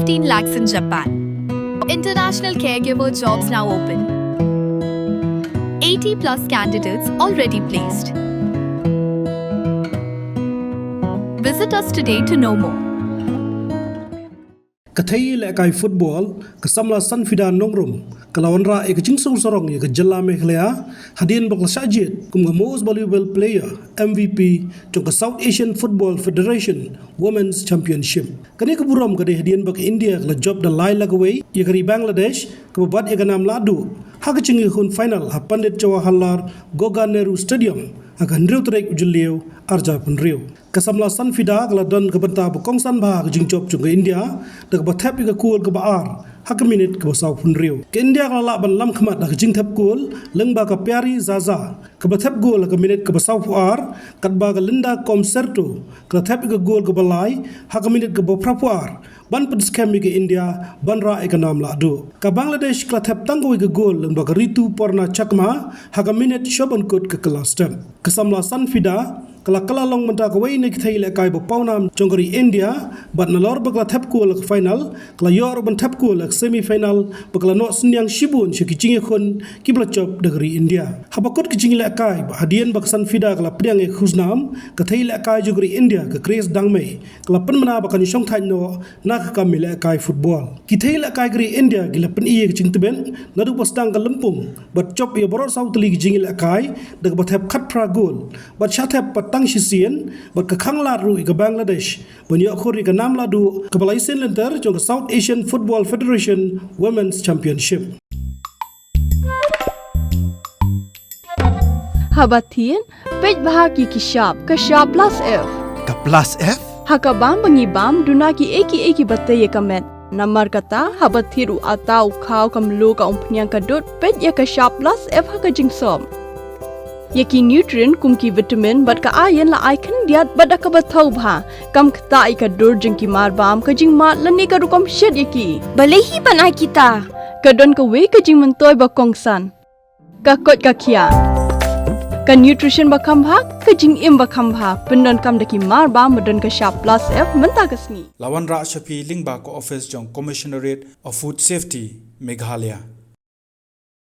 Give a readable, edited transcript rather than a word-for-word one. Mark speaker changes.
Speaker 1: 15 lakhs in Japan. International caregiver jobs now open. 80 plus candidates already placed. Visit us today to know more.
Speaker 2: Kathai lekai football kasamla Sanfida nongrum kalawanra ek jingsung sorong ye kejala Meghalaya hadian bakla sajid kum most valuable player MVP to South Asian Football Federation Women's Championship kani keburam kade hadian bak India kala job da lai lagaway ye kari Bangladesh kebat ye ganam ladu hak chingi hun final ha Pandit Jawaharlal Goga Nehru Stadium akan riu trek ujulio arja pun riu kasamla Sanfida kala don kebenta bokongsan bah jingjop chung India dak bathap ke kul ke baar hak minit ke basau pun riu ke India kala ban lam khmat dak jingthap kul lengba ka Pyari Zaza ke bathap gol ke minit ke basau puar katba ke Linda Concerto ke thap ke gol ke balai hak minit ke boprapuar ban pedskam ke India ban ra ekanam la do ka Bangladesh kala thap tangoi ke gol lengba ke Ritu Porna Chakma hak minit shoban kot ke kelas tem kasamla Sanfida kala long menta kawai ne kithai le kai bo paunam jongori India bat nalor bakla thap ko le final kala yor ban thap ko le semi final bakla no senyang shibun shi kicing khon kibla chop degri India habakot kicing le kai ba hadian bak Sanfida kala priang e khuznam kathai le kai jongori India ka Chris Dangmei kala penmana bakan shong thain no na ka mile kai football kithai le kai gri India gila pen iye kicing teben nadu pastang ka lempung bat chop ye boror south li kicing le kai dag bat thap khat pra gol bat shathap pat Shisian, but Kakang Ladu ke Bangladesh, when you akuri ke Nam Ladu ke Malaysian Lenter jong South Asian Football Federation Women's Championship.
Speaker 3: Habatin, pej bahagi kishab, kashab plus F.
Speaker 4: Ka plus F?
Speaker 3: Hakabam bangibam dunaki eki bataye kamet. Namar kata habathiru atau kau kamlu ka umpnyang kadut pej ya kashab plus F haka jingsom. Yaki nutrient kumki vitamin bat ka ayan la icon diat bat ka bathau bha kam khta ka dur jingki mar bam ka jing mat lani ka rukom shed yaki balehi banai kita ka don ka we ka jing mentoy ba kongsan ka kot ka khia ka nutrition ba kham bha ka jing im ba kham bha pendon kam daki mar bam modon ka sharp plus F menta kasni
Speaker 5: Lawan Ra Shafi Lingba ko office jong Commissionerate of Food Safety Meghalaya